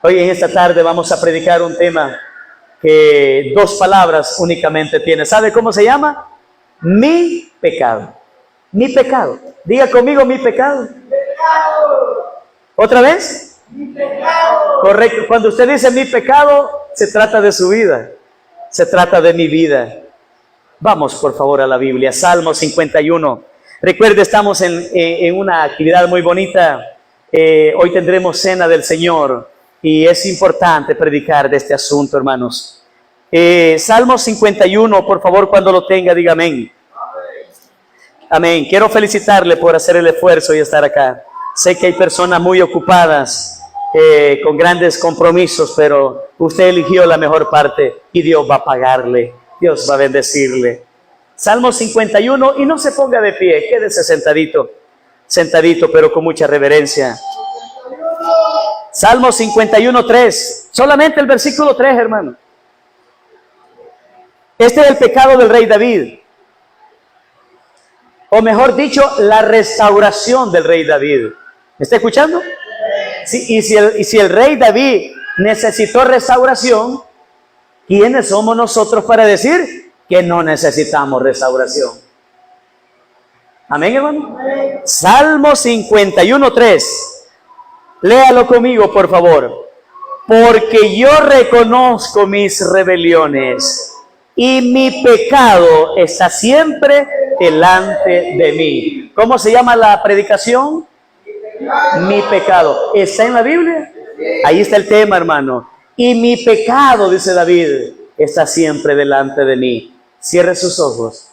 Hoy en esta tarde vamos a predicar un tema que 2 palabras únicamente tiene. ¿Sabe cómo se llama? Mi pecado. Mi pecado. Diga conmigo, mi pecado. Mi pecado. ¿Otra vez? Mi pecado. Correcto. Cuando usted dice mi pecado, se trata de su vida. Se trata de mi vida. Vamos, por favor, a la Biblia. Salmo 51. Recuerde, estamos en una actividad muy bonita. Hoy tendremos cena del Señor. Y es importante predicar de este asunto, hermanos. Salmo 51, por favor, cuando lo tenga, diga amén. Amén. Quiero felicitarle por hacer el esfuerzo y estar acá. Sé que hay personas muy ocupadas, con grandes compromisos, pero usted eligió la mejor parte y Dios va a pagarle. Dios va a bendecirle. Salmo 51, y no se ponga de pie, quédese sentadito, pero con mucha reverencia. Salmo 51, 3. Solamente el versículo 3, hermano. Este es el pecado del rey David. O mejor dicho, la restauración del rey David. ¿Me está escuchando? Sí, y si el rey David necesitó restauración, ¿quiénes somos nosotros para decir que no necesitamos restauración? Amén, hermano. Salmo 51, 3. Léalo conmigo, por favor. Porque yo reconozco mis rebeliones y mi pecado está siempre delante de mí. ¿Cómo se llama la predicación? Mi pecado. ¿Está en la Biblia? Ahí está el tema, hermano. Y mi pecado, dice David, está siempre delante de mí. Cierre sus ojos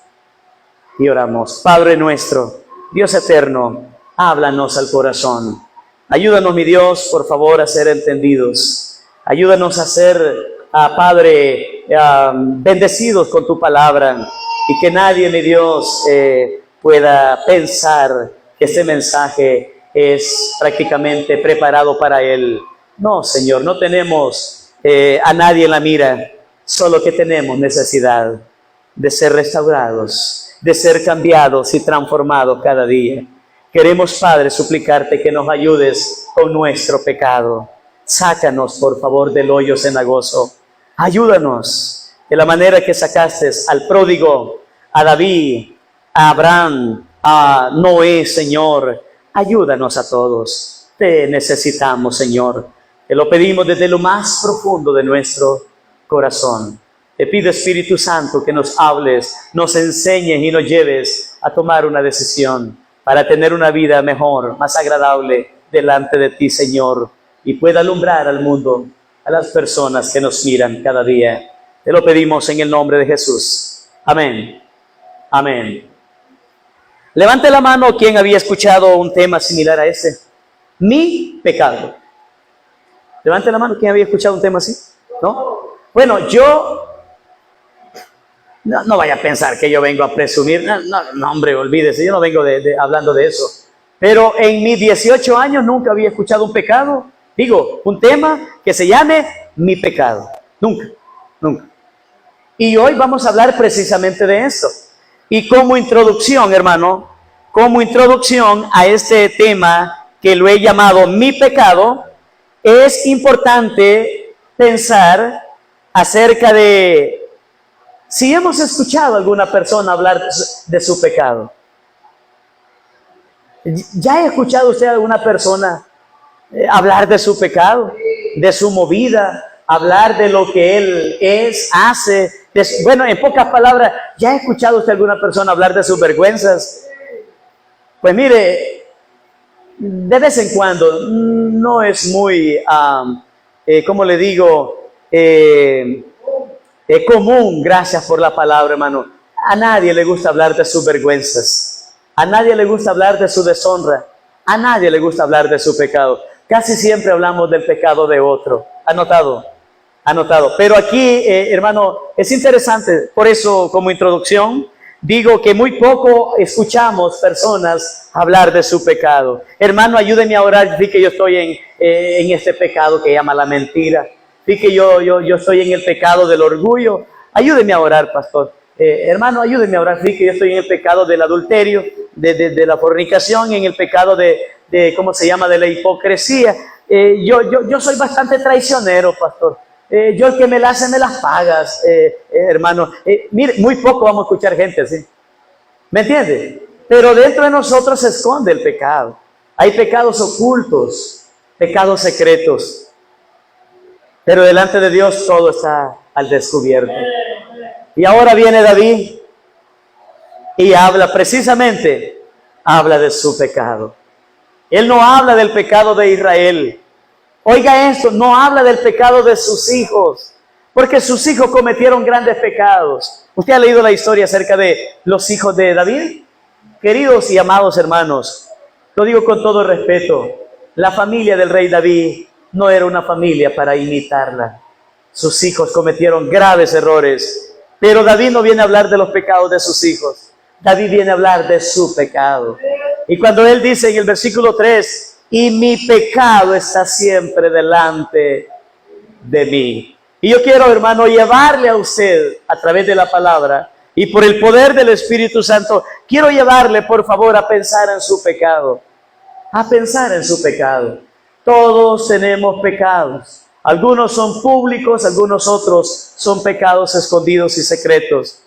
y oramos. Padre nuestro, Dios eterno, háblanos al corazón. Ayúdanos, mi Dios, por favor, a ser entendidos. Ayúdanos a ser, Padre, bendecidos con tu palabra. Y que nadie, mi Dios, pueda pensar que este mensaje es prácticamente preparado para él. No, Señor, no tenemos a nadie en la mira. Solo que tenemos necesidad de ser restaurados, de ser cambiados y transformados cada día. Queremos, Padre, suplicarte que nos ayudes con nuestro pecado. Sácanos, por favor, del hoyo cenagoso. Ayúdanos de la manera que sacaste al pródigo, a David, a Abraham, a Noé, Señor. Ayúdanos a todos. Te necesitamos, Señor. Te lo pedimos desde lo más profundo de nuestro corazón. Te pido, Espíritu Santo, que nos hables, nos enseñes y nos lleves a tomar una decisión para tener una vida mejor, más agradable delante de ti, Señor, y pueda alumbrar al mundo, a las personas que nos miran cada día. Te lo pedimos en el nombre de Jesús. Amén. Amén. Levante la mano quien había escuchado un tema similar a ese. Mi pecado. Levante la mano quien había escuchado un tema así. ¿No? Bueno, yo... No vaya a pensar que yo vengo a presumir. No, hombre, olvídese, yo no vengo hablando de eso. Pero en mis 18 años nunca había escuchado un pecado. Digo, un tema que se llame mi pecado. Nunca. Y hoy vamos a hablar precisamente de eso. Y como introducción, hermano, como introducción a este tema que lo he llamado mi pecado, es importante pensar acerca de si hemos escuchado a alguna persona hablar de su pecado. ¿Ya ha escuchado usted a alguna persona hablar de su pecado, de su movida, hablar de lo que él es, hace? Bueno, en pocas palabras, ¿ya ha escuchado usted a alguna persona hablar de sus vergüenzas? Pues mire, de vez en cuando, no es muy, ¿cómo le digo? Es común, gracias por la palabra, hermano. A nadie le gusta hablar de sus vergüenzas. A nadie le gusta hablar de su deshonra. A nadie le gusta hablar de su pecado. Casi siempre hablamos del pecado de otro. ¿Anotado? Pero aquí, hermano, es interesante. Por eso, como introducción, digo que muy poco escuchamos personas hablar de su pecado. Hermano, ayúdeme a orar. Vi que yo estoy en este pecado que llama la mentira. Vi que yo estoy en el pecado del orgullo. Ayúdeme a orar, pastor. Hermano, ayúdeme a orar. Vi que yo estoy en el pecado del adulterio, de la fornicación, en el pecado de ¿cómo se llama? De la hipocresía. yo soy bastante traicionero, pastor. Yo el que me la hace me las pagas, hermano. Mire, muy poco vamos a escuchar gente así. ¿Me entiende? Pero dentro de nosotros se esconde el pecado. Hay pecados ocultos, pecados secretos. Pero delante de Dios todo está al descubierto. Y ahora viene David y habla precisamente, habla de su pecado. Él no habla del pecado de Israel. Oiga esto, no habla del pecado de sus hijos, porque sus hijos cometieron grandes pecados. ¿Usted ha leído la historia acerca de los hijos de David? Queridos y amados hermanos, lo digo con todo respeto, la familia del rey David no era una familia para imitarla. Sus hijos cometieron graves errores, pero David no viene a hablar de los pecados de sus hijos. David viene a hablar de su pecado. Y cuando él dice en el versículo 3, y mi pecado está siempre delante de mí. Y yo quiero, hermano, llevarle a usted a través de la palabra y por el poder del Espíritu Santo, quiero llevarle, por favor, a pensar en su pecado. A pensar en su pecado. Todos tenemos pecados. Algunos son públicos, algunos otros son pecados escondidos y secretos.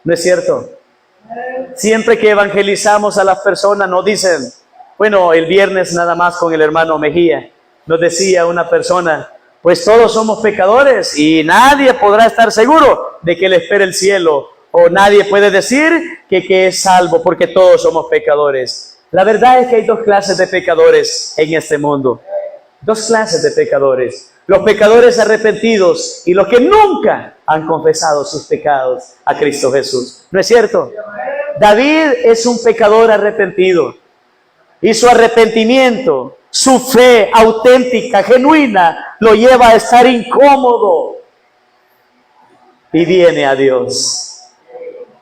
¿No es cierto? Siempre que evangelizamos a las personas nos dicen, bueno, el viernes nada más con el hermano Mejía, nos decía una persona, pues todos somos pecadores y nadie podrá estar seguro de que le espera el cielo, o nadie puede decir que es salvo porque todos somos pecadores. La verdad es que hay dos clases de pecadores en este mundo, dos clases de pecadores, los pecadores arrepentidos y los que nunca han confesado sus pecados a Cristo Jesús. ¿No es cierto? David es un pecador arrepentido. Y su arrepentimiento, su fe auténtica, genuina, lo lleva a estar incómodo. Y viene a Dios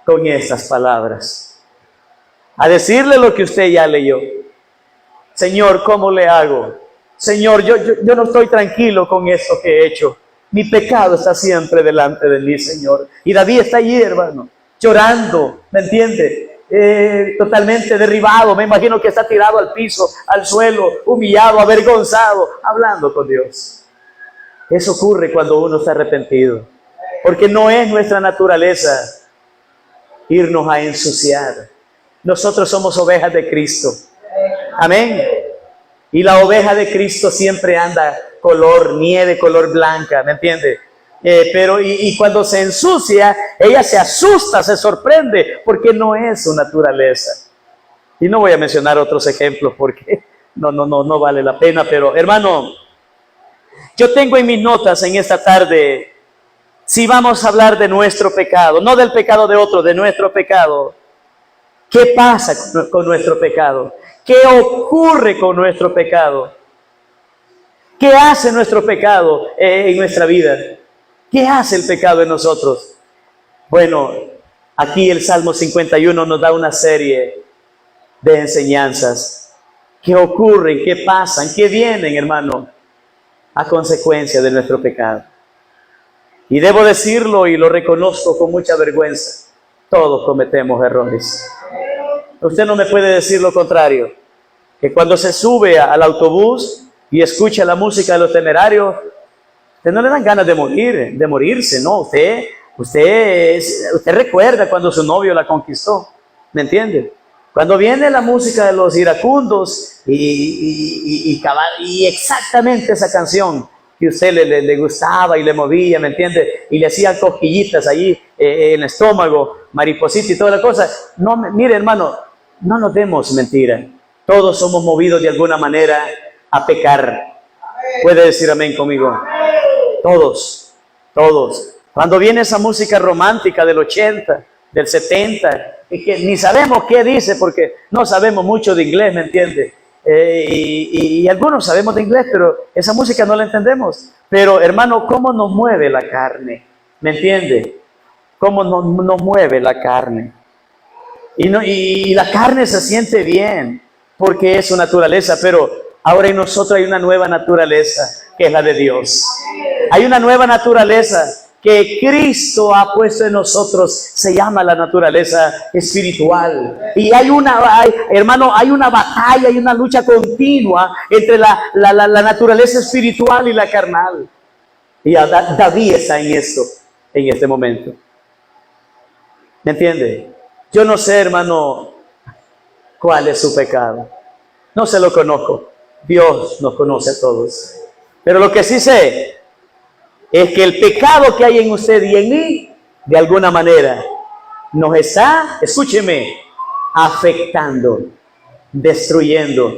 con estas palabras. A decirle lo que usted ya leyó. Señor, ¿cómo le hago? Señor, yo no estoy tranquilo con esto que he hecho. Mi pecado está siempre delante de mí, Señor. Y David está allí, hermano, llorando, ¿me entiende? Totalmente derribado, me imagino que está tirado al piso, al suelo, humillado, avergonzado, hablando con Dios. Eso ocurre cuando uno está arrepentido, porque no es nuestra naturaleza irnos a ensuciar. Nosotros somos ovejas de Cristo, amén, y la oveja de Cristo siempre anda color nieve, color blanca, ¿me entiende? Pero cuando se ensucia, ella se asusta, se sorprende, porque no es su naturaleza. Y no voy a mencionar otros ejemplos porque no vale la pena, pero hermano, yo tengo en mis notas en esta tarde, si vamos a hablar de nuestro pecado, no del pecado de otro, de nuestro pecado, ¿qué pasa con nuestro pecado? ¿Qué ocurre con nuestro pecado? ¿Qué hace nuestro pecado en nuestra vida? ¿Qué hace el pecado en nosotros? Bueno, aquí el Salmo 51 nos da una serie de enseñanzas. ¿Qué ocurren? ¿Qué pasan? ¿Qué vienen, hermano? A consecuencia de nuestro pecado. Y debo decirlo y lo reconozco con mucha vergüenza. Todos cometemos errores. Usted no me puede decir lo contrario. Que cuando se sube al autobús y escucha la música de Los Temerarios, usted no le dan ganas de morir, de morirse, ¿no? Usted recuerda cuando su novio la conquistó, ¿me entiende? Cuando viene la música de Los Iracundos y exactamente esa canción que a usted le gustaba y le movía, ¿me entiende? Y le hacían cosquillitas allí en el estómago, mariposita y toda la cosa. No, mire, hermano, no nos demos mentira. Todos somos movidos de alguna manera a pecar. ¿Puede decir amén conmigo? Todos. Cuando viene esa música romántica del 80, del 70, y que ni sabemos qué dice porque no sabemos mucho de inglés, ¿me entiende? Y algunos sabemos de inglés, pero esa música no la entendemos. Pero hermano, ¿cómo nos mueve la carne? ¿Me entiende? ¿Cómo nos mueve la carne? Y la carne se siente bien porque es su naturaleza, pero ahora en nosotros hay una nueva naturaleza que es la de Dios. Hay una nueva naturaleza que Cristo ha puesto en nosotros se llama la naturaleza espiritual. Y hermano, hay una batalla, hay una lucha continua entre la naturaleza espiritual y la carnal. Y David está en esto, en este momento. ¿Me entiende? Yo no sé, hermano, cuál es su pecado. No se lo conozco. Dios nos conoce a todos. Pero lo que sí sé es que el pecado que hay en usted y en mí, de alguna manera, nos está, escúcheme, afectando, destruyendo.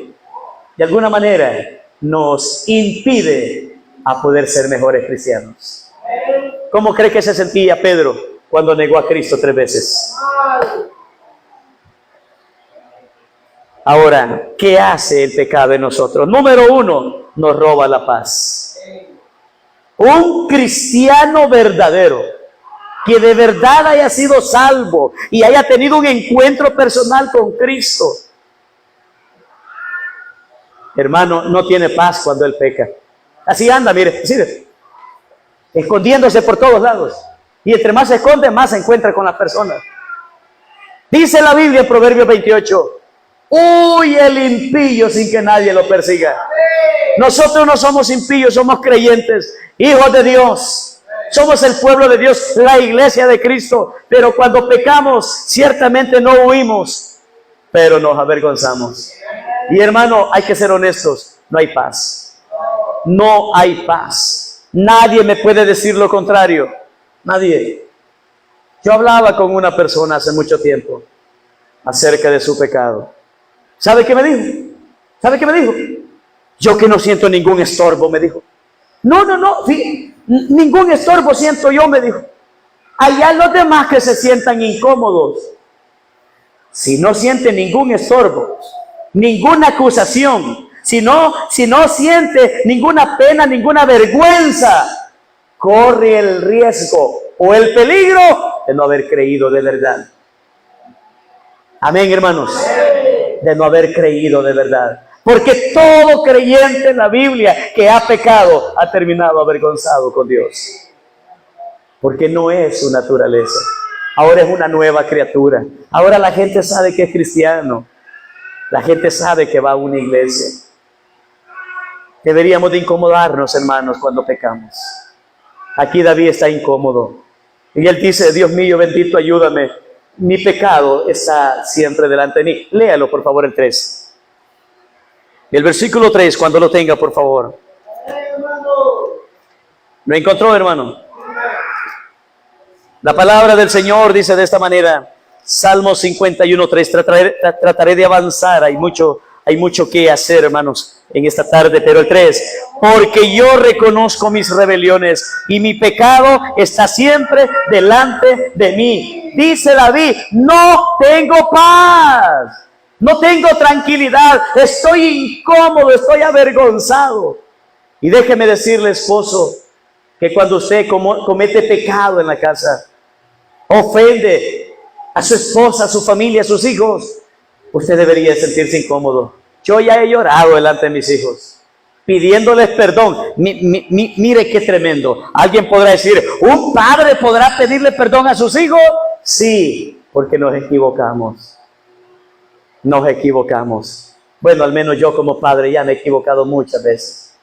De alguna manera, nos impide a poder ser mejores cristianos. ¿Cómo cree que se sentía Pedro cuando negó a Cristo 3 veces? Ahora, ¿qué hace el pecado en nosotros? Número 1, nos roba la paz. Un cristiano verdadero, que de verdad haya sido salvo y haya tenido un encuentro personal con Cristo, hermano, no tiene paz cuando él peca. Así anda, mire, ¿sí? Escondiéndose por todos lados. Y entre más se esconde, más se encuentra con las personas. Dice la Biblia en Proverbios 28, huye el impío sin que nadie lo persiga. Nosotros no somos impíos, somos creyentes, hijos de Dios. Somos el pueblo de Dios, la iglesia de Cristo. Pero cuando pecamos, ciertamente no huimos, pero nos avergonzamos. Y hermano, hay que ser honestos, no hay paz. No hay paz. Nadie me puede decir lo contrario. Nadie. Yo hablaba con una persona hace mucho tiempo acerca de su pecado. ¿Sabe qué me dijo? ¿Sabe qué me dijo? Yo que no siento ningún estorbo, me dijo. No, ningún estorbo siento yo, me dijo. Allá los demás que se sientan incómodos. Si no siente ningún estorbo, ninguna acusación, si no siente ninguna pena, ninguna vergüenza, corre el riesgo o el peligro de no haber creído de verdad. Amén, hermanos. De no haber creído de verdad. Porque todo creyente en la Biblia que ha pecado ha terminado avergonzado con Dios. Porque no es su naturaleza. Ahora es una nueva criatura. Ahora la gente sabe que es cristiano. La gente sabe que va a una iglesia. Deberíamos de incomodarnos, hermanos, cuando pecamos. Aquí David está incómodo. Y él dice, Dios mío, bendito, ayúdame. Mi pecado está siempre delante de mí. Léalo, por favor, el 3. El versículo 3, cuando lo tenga, por favor. ¿Lo encontró, hermano? La palabra del Señor dice de esta manera, Salmo 51, 3. Trataré de avanzar, hay mucho que hacer, hermanos, en esta tarde, pero el 3, porque yo reconozco mis rebeliones y mi pecado está siempre delante de mí. Dice David, no tengo paz, no tengo tranquilidad, estoy incómodo, estoy avergonzado. Y déjeme decirle, esposo, que cuando usted comete pecado en la casa, ofende a su esposa, a su familia, a sus hijos, usted debería sentirse incómodo. Yo ya he llorado delante de mis hijos, pidiéndoles perdón. Mire qué tremendo. Alguien podrá decir, ¿un padre podrá pedirle perdón a sus hijos? Sí, porque nos equivocamos. Nos equivocamos. Bueno, al menos yo como padre ya me he equivocado muchas veces.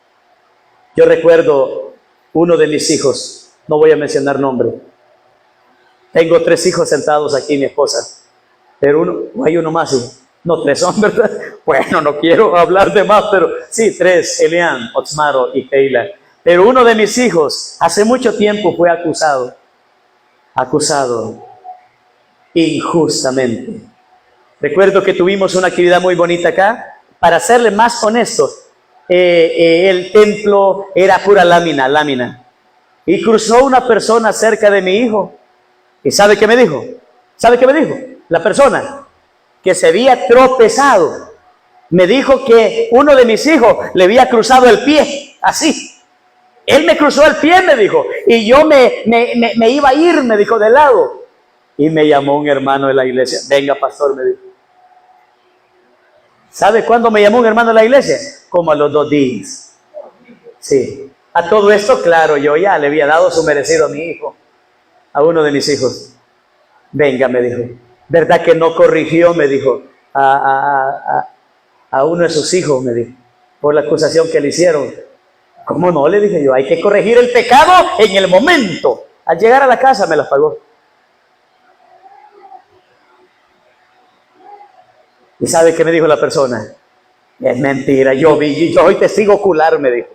Yo recuerdo uno de mis hijos, no voy a mencionar nombre. Tengo 3 hijos sentados aquí, mi esposa. Pero hay uno más, ¿sí? No, 3 son, ¿verdad? Bueno, no quiero hablar de más, pero sí, 3, Elian, Otsmaro y Keila. Pero uno de mis hijos hace mucho tiempo fue acusado injustamente. Recuerdo que tuvimos una actividad muy bonita acá. Para serle más honesto, el templo era pura lámina. Y cruzó una persona cerca de mi hijo. ¿Y sabe qué me dijo? ¿Sabe qué me dijo? La persona que se había tropezado me dijo que uno de mis hijos le había cruzado el pie, así. Él me cruzó el pie, me dijo, y yo me iba a ir, me dijo, de lado. Y me llamó un hermano de la iglesia. Venga, pastor, me dijo. ¿Sabe cuándo me llamó un hermano de la iglesia? Como a los 2 días. Sí. A todo esto, claro, yo ya le había dado su merecido a mi hijo, a uno de mis hijos. Venga, me dijo, ¿verdad que no corrigió? Me dijo, a uno de sus hijos, me dijo, por la acusación que le hicieron. ¿Cómo no? Le dije yo, hay que corregir el pecado en el momento. Al llegar a la casa me las pagó. ¿Y sabe qué me dijo la persona? Es mentira, yo soy testigo ocular, me dijo.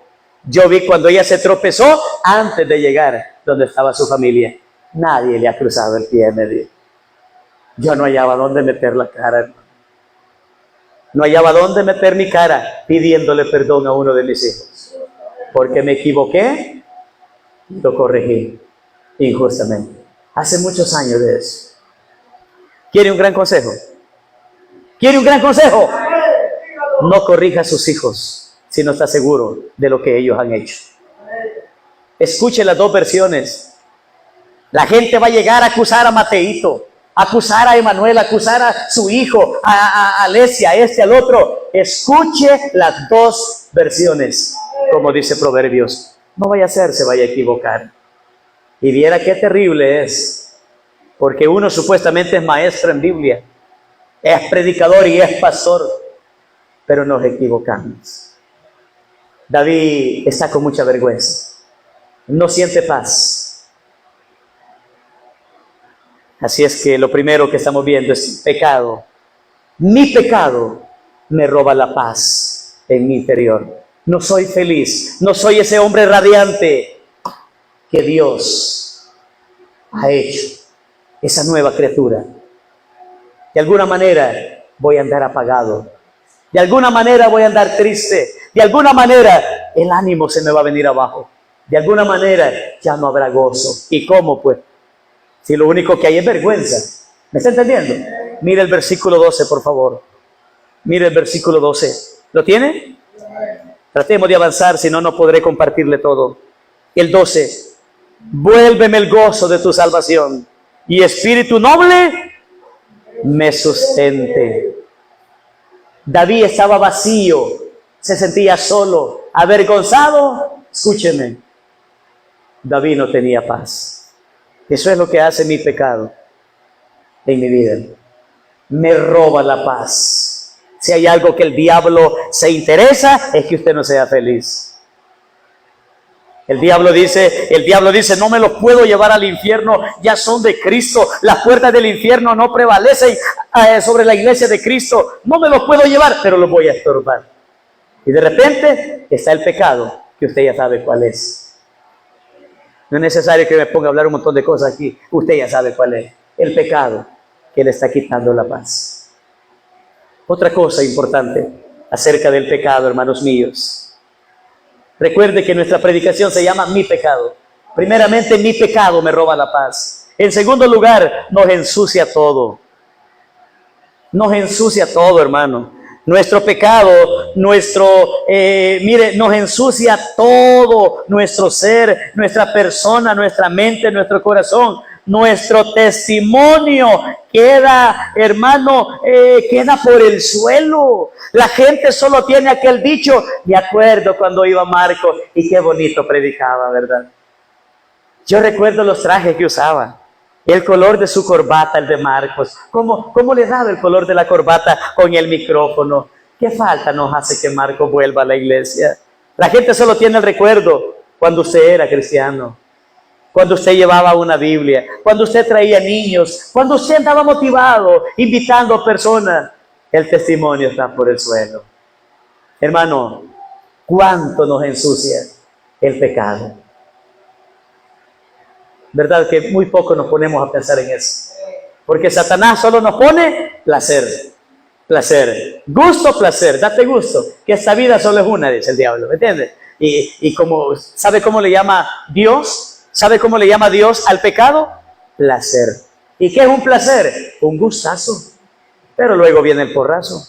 Yo vi cuando ella se tropezó antes de llegar donde estaba su familia. Nadie le ha cruzado el pie, me dijo. Yo no hallaba dónde meter la cara, hermano. No hallaba dónde meter mi cara pidiéndole perdón a uno de mis hijos. Porque me equivoqué y lo corregí injustamente. Hace muchos años de eso. ¿Quiere un gran consejo? ¿Quiere un gran consejo? No corrija a sus hijos si no está seguro de lo que ellos han hecho. Escuche las dos versiones. La gente va a llegar a acusar a Mateito, a acusar a Emanuel, a acusar a su hijo, a Alesia, a este, al otro. Escuche las dos versiones, como dice Proverbios. No vaya a ser, se vaya a equivocar. Y viera qué terrible es, porque uno supuestamente es maestro en Biblia, es predicador y es pastor, pero nos equivocamos. David está con mucha vergüenza, no siente paz. Así es que lo primero que estamos viendo es pecado. Mi pecado me roba la paz en mi interior. No soy feliz, no soy ese hombre radiante que Dios ha hecho, esa nueva criatura. De alguna manera voy a andar apagado, de alguna manera voy a andar triste, de alguna manera el ánimo se me va a venir abajo, de alguna manera ya no habrá gozo. ¿Y cómo pues? Si lo único que hay es vergüenza. ¿Me está entendiendo? Mire el versículo 12, por favor. Mire el versículo 12. ¿Lo tiene? Tratemos de avanzar, si no, no podré compartirle todo. El 12. Vuélveme el gozo de tu salvación, y espíritu noble me sustente. David estaba vacío, se sentía solo, avergonzado. Escúcheme, David no tenía paz. Eso es lo que hace mi pecado en mi vida. Me roba la paz. Si hay algo que el diablo se interesa, es que usted no sea feliz. El diablo dice, no me los puedo llevar al infierno, ya son de Cristo. Las puertas del infierno no prevalecen sobre la iglesia de Cristo. No me los puedo llevar, pero los voy a estorbar. Y de repente está el pecado, que usted ya sabe cuál es. No es necesario que me ponga a hablar un montón de cosas aquí. Usted ya sabe cuál es. El pecado que le está quitando la paz. Otra cosa importante acerca del pecado, hermanos míos. Recuerde que nuestra predicación se llama Mi pecado. Primeramente, mi pecado me roba la paz. En segundo lugar, nos ensucia todo. Nos ensucia todo, hermano. Nuestro pecado, nos ensucia todo, nuestro ser, nuestra persona, nuestra mente, nuestro corazón. Nuestro testimonio queda, hermano, queda por el suelo. La gente solo tiene aquel dicho. Me acuerdo cuando iba Marco y qué bonito predicaba, ¿verdad? Yo recuerdo los trajes que usaba, el color de su corbata, el de Marcos. ¿Cómo le daba el color de la corbata con el micrófono? ¿Qué falta nos hace que Marcos vuelva a la iglesia? La gente solo tiene el recuerdo cuando usted era cristiano, cuando usted llevaba una Biblia, cuando usted traía niños, cuando usted andaba motivado, invitando personas. El testimonio está por el suelo. Hermano, ¿cuánto nos ensucia el pecado? ¿Verdad que muy poco nos ponemos a pensar en eso? Porque Satanás solo nos pone placer, placer, gusto, placer, date gusto, que esta vida solo es una, dice el diablo, ¿me entiendes? Y como, ¿sabe cómo le llama Dios? ¿Sabe cómo le llama Dios al pecado? Placer. ¿Y qué es un placer? Un gustazo. Pero luego viene el porrazo.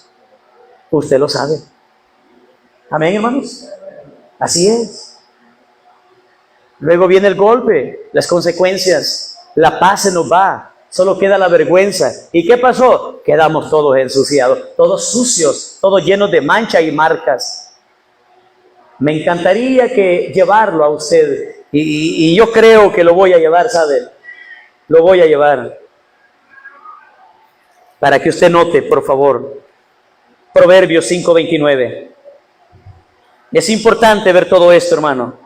Usted lo sabe. Amén, hermanos. Así es. Luego viene el golpe, las consecuencias. La paz se nos va. Solo queda la vergüenza. ¿Y qué pasó? Quedamos todos ensuciados, todos sucios, todos llenos de manchas y marcas. Me encantaría que llevarlo a usted. Y yo creo que lo voy a llevar, ¿sabe? Lo voy a llevar. Para que usted note, por favor. Proverbios 5:29. Es importante ver todo esto, hermano.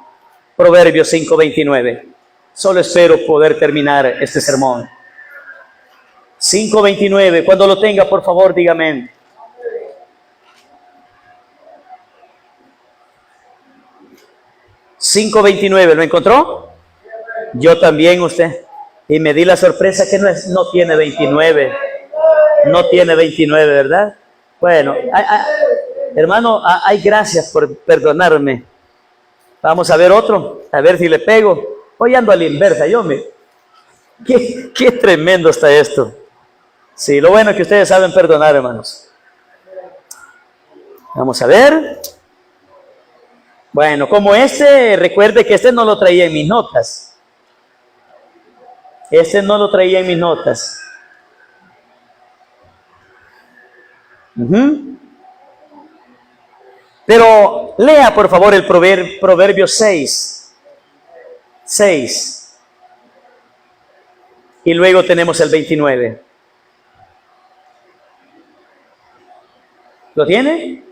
Proverbios 5:29. Solo espero poder terminar este sermón. 5:29. Cuando lo tenga, por favor, dígame. $5.29, ¿lo encontró? Yo también, usted. Y me di la sorpresa que no tiene 29. No tiene 29, ¿verdad? Bueno, hermano, hay gracias por perdonarme. Vamos a ver otro, a ver si le pego. Hoy ando a la inversa, qué tremendo está esto. Sí, lo bueno es que ustedes saben perdonar, hermanos. Vamos a ver. Bueno, como recuerde que no lo traía en mis notas. No lo traía en mis notas. Pero lea por favor el Proverbio 6. Y luego tenemos el 29. ¿Lo tiene?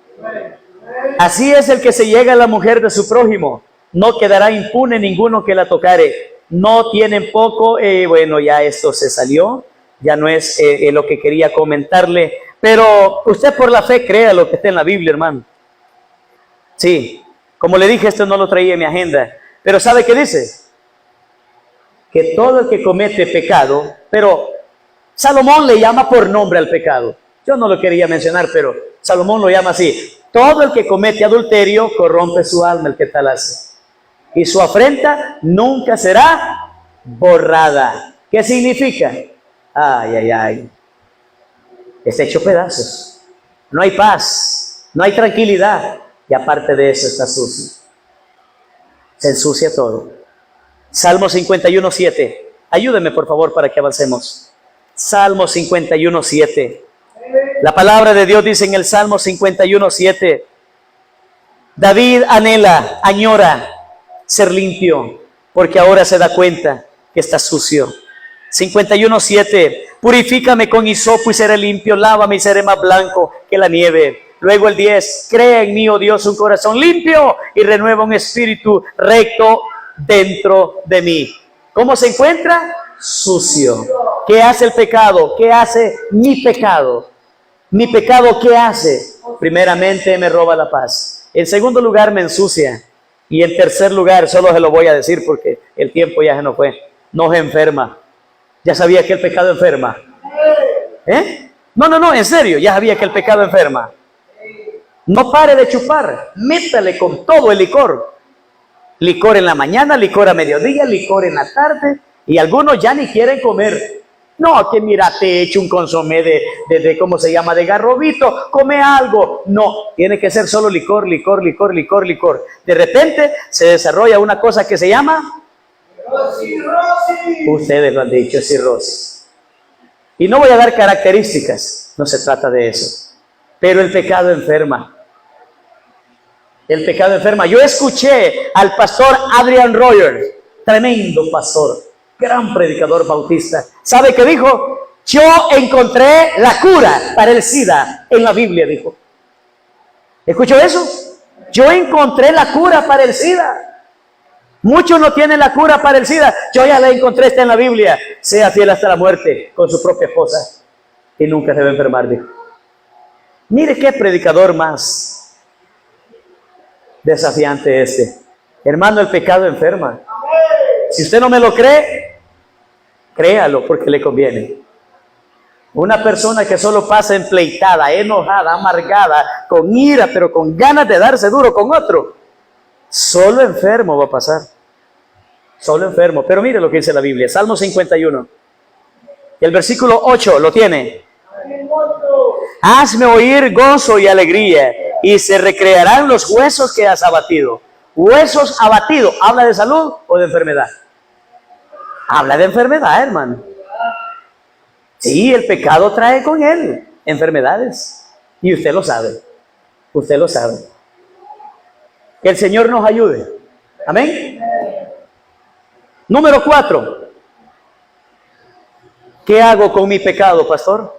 Así es el que se llega a la mujer de su prójimo. No quedará impune ninguno que la tocare. No tienen poco. Bueno, ya esto se salió. Ya no es lo que quería comentarle. Pero usted por la fe crea lo que está en la Biblia, hermano. Sí, como le dije, esto no lo traía en mi agenda. Pero ¿sabe qué dice? Que todo el que comete pecado, pero Salomón le llama por nombre al pecado. Yo no lo quería mencionar, pero Salomón lo llama así. Todo el que comete adulterio corrompe su alma, el que tal hace. Y su afrenta nunca será borrada. ¿Qué significa? Ay. Está hecho pedazos. No hay paz, no hay tranquilidad. Y aparte de eso está sucio. Se ensucia todo. Salmo 51:7. Ayúdeme por favor para que avancemos. Salmo 51:7. La palabra de Dios dice en el Salmo 51:7. David añora ser limpio, porque ahora se da cuenta que está sucio. 51:7. Purifícame con hisopo y seré limpio, lávame y seré más blanco que la nieve. Luego el 10, crea en mí, oh Dios, un corazón limpio y renueva un espíritu recto dentro de mí. ¿Cómo se encuentra? Sucio. ¿Qué hace el pecado? ¿Qué hace mi pecado? Mi pecado, ¿qué hace? Primeramente me roba la paz. En segundo lugar me ensucia. Y en tercer lugar, solo se lo voy a decir porque el tiempo ya se nos fue, nos enferma. ¿Ya sabía que el pecado enferma? No, en serio, ya sabía que el pecado enferma. No pare de chupar, métale con todo el licor. Licor en la mañana, licor a mediodía, licor en la tarde. Y algunos ya ni quieren comer. No, que mira, te he hecho un consomé de ¿cómo se llama? De garrobito, come algo. No, tiene que ser solo licor. De repente se desarrolla una cosa que se llama... cirrosis. Ustedes lo han dicho, cirrosis. Y no voy a dar características, no se trata de eso. Pero el pecado enferma. El pecado enferma. Yo escuché al pastor Adrian Rogers, tremendo pastor, gran predicador bautista. ¿Sabe qué dijo? Yo encontré la cura para el SIDA en la Biblia, dijo. ¿Escuchó eso? Yo encontré la cura para el SIDA. Muchos no tienen la cura para el SIDA. Yo ya la encontré, está en la Biblia. Sea fiel hasta la muerte con su propia esposa y nunca se va a enfermar, dijo. Mire qué predicador más desafiante Hermano, el pecado enferma. Si usted no me lo cree, créalo porque le conviene. Una persona que solo pasa empleitada, enojada, amargada, con ira, pero con ganas de darse duro con otro, solo enfermo va a pasar. Solo enfermo. Pero mire lo que dice la Biblia, Salmo 51. El versículo 8, ¿lo tiene? Hazme oír gozo y alegría, y se recrearán los huesos que has abatido. Huesos abatidos, ¿habla de salud o de enfermedad? Habla de enfermedad, hermano. Sí, el pecado trae con él enfermedades. Y usted lo sabe. Usted lo sabe. Que el Señor nos ayude. Amén. Número 4. ¿Qué hago con mi pecado, pastor?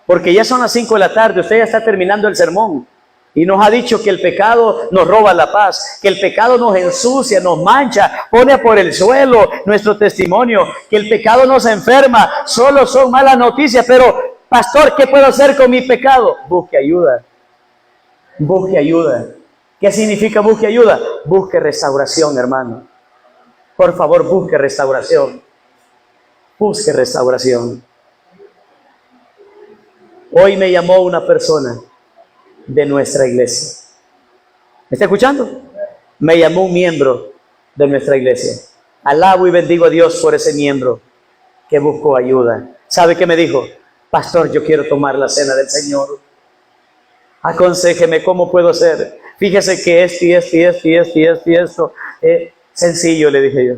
Porque ya son las 5 de la tarde, usted ya está terminando el sermón. Y nos ha dicho que el pecado nos roba la paz, que el pecado nos ensucia, nos mancha, pone por el suelo nuestro testimonio, que el pecado nos enferma. Solo son malas noticias, pero pastor, ¿qué puedo hacer con mi pecado? Busque ayuda. Busque ayuda. ¿Qué significa busque ayuda? Busque restauración, hermano. Por favor, busque restauración. Busque restauración. Hoy me llamó una persona de nuestra iglesia. ¿Me está escuchando? Me llamó un miembro de nuestra iglesia. Alabo y bendigo a Dios por ese miembro que buscó ayuda. ¿Sabe qué me dijo? Pastor, yo quiero tomar la cena del Señor. Aconséjeme cómo puedo hacer. Fíjese que esto. Sencillo, le dije yo.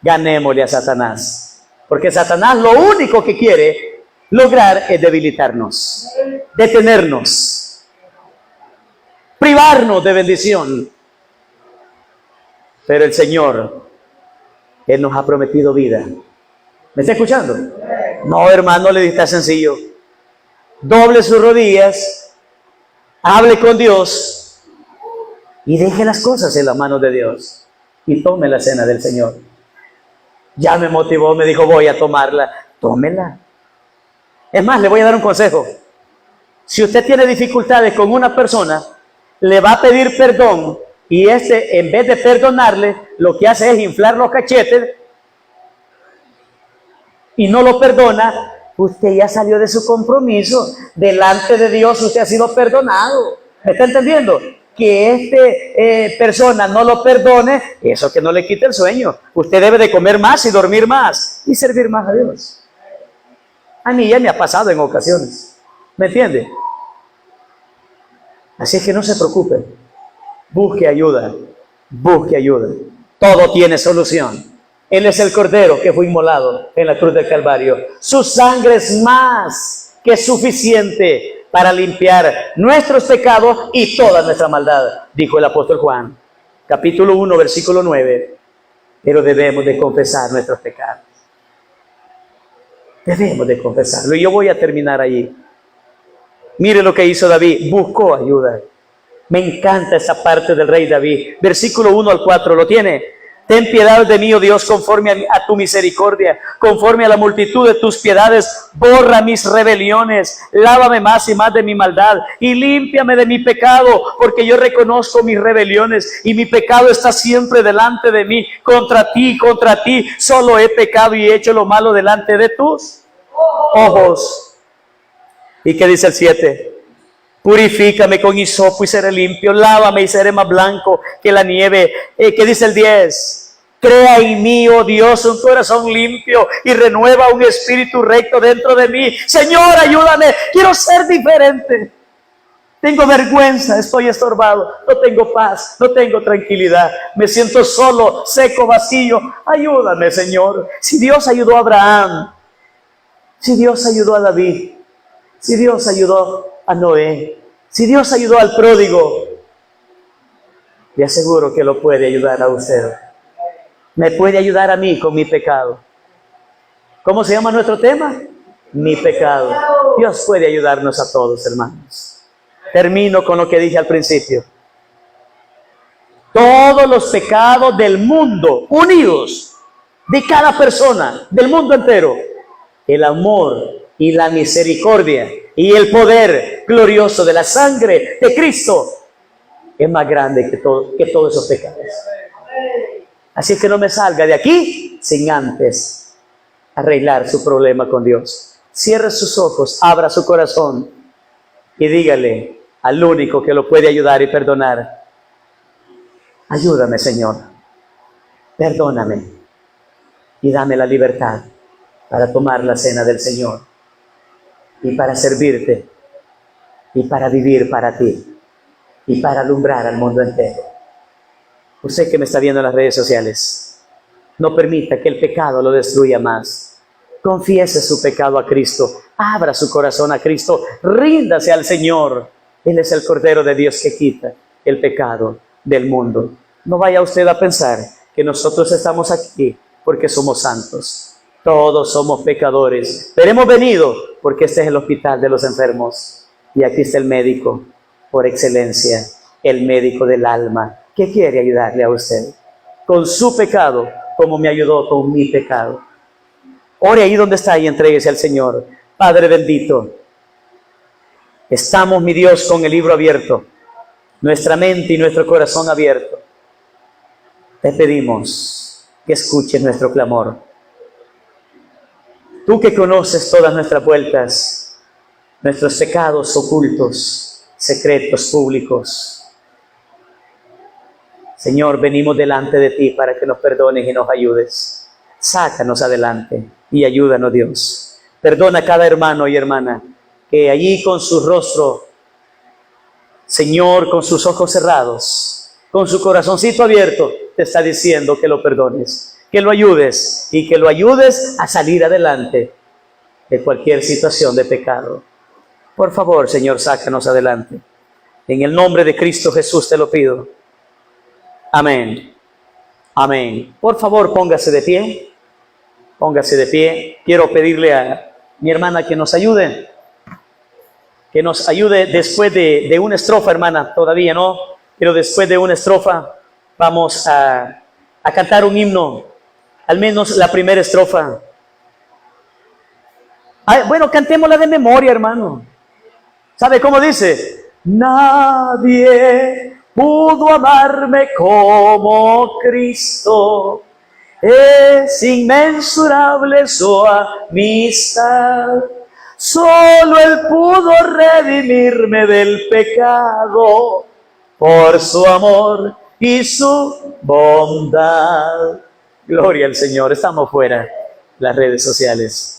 Ganémosle a Satanás. Porque Satanás lo único que quiere lograr es debilitarnos, detenernos, privarnos de bendición. Pero el Señor, Él nos ha prometido vida. ¿Me está escuchando? No, hermano, le dije, está sencillo. Doble sus rodillas, hable con Dios y deje las cosas en las manos de Dios y tome la cena del Señor. Ya me motivó, me dijo, voy a tomarla. Tómela. Es más, le voy a dar un consejo. Si usted tiene dificultades con una persona, le va a pedir perdón y en vez de perdonarle, lo que hace es inflar los cachetes y no lo perdona. Usted ya salió de su compromiso. Delante de Dios usted ha sido perdonado. ¿Me está entendiendo? Que persona no lo perdone, eso que no le quite el sueño. Usted debe de comer más y dormir más y servir más a Dios. A mí ya me ha pasado en ocasiones. ¿Me entiende? Así es que no se preocupe. Busque ayuda. Busque ayuda. Todo tiene solución. Él es el Cordero que fue inmolado en la cruz del Calvario. Su sangre es más que suficiente para limpiar nuestros pecados y toda nuestra maldad, dijo el apóstol Juan, capítulo 1, versículo 9. Pero debemos de confesar nuestros pecados. Debemos de confesarlo. Y yo voy a terminar allí. Mire lo que hizo David. Buscó ayuda. Me encanta esa parte del rey David. Versículo 1 al 4. ¿Lo tiene? Ten piedad de mí, oh Dios, conforme a tu misericordia, conforme a la multitud de tus piedades, borra mis rebeliones, lávame más y más de mi maldad, y límpiame de mi pecado, porque yo reconozco mis rebeliones, y mi pecado está siempre delante de mí. Contra ti, solo he pecado y he hecho lo malo delante de tus ojos. ¿Y qué dice el 7? Purifícame con hisopo y seré limpio, lávame y seré más blanco que la nieve. ¿Qué dice el 10? Crea en mí, oh Dios, un corazón limpio y renueva un espíritu recto dentro de mí. Señor, ayúdame, quiero ser diferente. Tengo vergüenza, estoy estorbado, no tengo paz, no tengo tranquilidad, me siento solo, seco, vacío. Ayúdame, Señor. Si Dios ayudó a Abraham, si Dios ayudó a David, si Dios ayudó a Noé, si Dios ayudó al pródigo, le aseguro que lo puede ayudar a usted. Me puede ayudar a mí con mi pecado. ¿Cómo se llama nuestro tema? Mi pecado. Dios puede ayudarnos a todos, hermanos. Termino con lo que dije al principio. Todos los pecados del mundo, unidos, de cada persona, del mundo entero, el amor y la misericordia y el poder glorioso de la sangre de Cristo es más grande que todos esos pecados. Así es que no me salga de aquí sin antes arreglar su problema con Dios. Cierre sus ojos, abra su corazón y dígale al único que lo puede ayudar y perdonar: ayúdame, Señor, perdóname y dame la libertad para tomar la cena del Señor y para servirte y para vivir para ti y para alumbrar al mundo entero. Usted que me está viendo en las redes sociales, no permita que el pecado lo destruya más. Confiese su pecado a Cristo, abra su corazón a Cristo, ríndase al Señor. Él es el Cordero de Dios que quita el pecado del mundo. No vaya usted a pensar que nosotros estamos aquí porque somos santos. Todos somos pecadores, pero hemos venido porque este es el hospital de los enfermos. Y aquí está el médico por excelencia, el médico del alma, que quiere ayudarle a usted con su pecado, como me ayudó con mi pecado. Ore ahí donde está y entréguese al Señor. Padre bendito, estamos, mi Dios, con el libro abierto, nuestra mente y nuestro corazón abierto. Te pedimos que escuches nuestro clamor. Tú que conoces todas nuestras vueltas, nuestros pecados ocultos, secretos, públicos. Señor, venimos delante de ti para que nos perdones y nos ayudes. Sácanos adelante y ayúdanos, Dios. Perdona a cada hermano y hermana que allí con su rostro, Señor, con sus ojos cerrados, con su corazoncito abierto, te está diciendo que lo perdones, que lo ayudes y que lo ayudes a salir adelante de cualquier situación de pecado. Por favor, Señor, sácanos adelante. En el nombre de Cristo Jesús te lo pido. Amén. Amén. Por favor, póngase de pie. Póngase de pie. Quiero pedirle a mi hermana que nos ayude. Que nos ayude después de una estrofa, hermana. Todavía no, pero después de una estrofa vamos a cantar un himno. Al menos la primera estrofa. Bueno, cantémosla de memoria, hermano. ¿Sabe cómo dice? Nadie pudo amarme como Cristo. Es inmensurable su amistad. Solo Él pudo redimirme del pecado por su amor y su bondad. Gloria al Señor. Estamos fuera de las redes sociales.